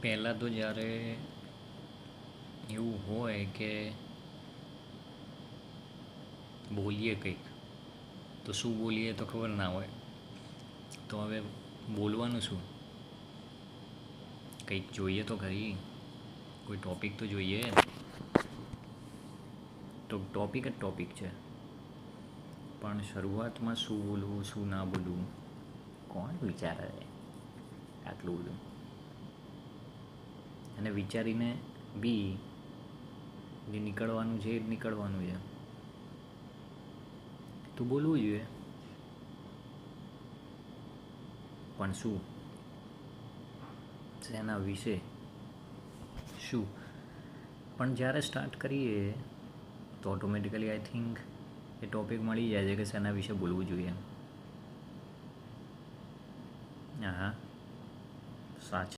પહેલાં તો જ્યારે એવું હોય કે બોલીએ કંઈક તો શું બોલીએ તો ખબર ના હોય. તો હવે બોલવાનું શું? કંઈક જોઈએ તો ખરી, કોઈ ટૉપિક તો જોઈએ. તો ટૉપિક જ ટૉપિક છે, પણ શરૂઆતમાં શું બોલવું શું ના બોલવું કોણ વિચારે આટલું બધું? અને વિચારીને બી જે નીકળવાનું છે એ જ નીકળવાનું છે, તો બોલવું જોઈએ. પણ શું? શેના વિશે? શું? પણ જ્યારે સ્ટાર્ટ કરીએ તો automatically I think A topic મળી જાય છે કે શેના વિશે બોલવું જોઈએ. હા, સાચું.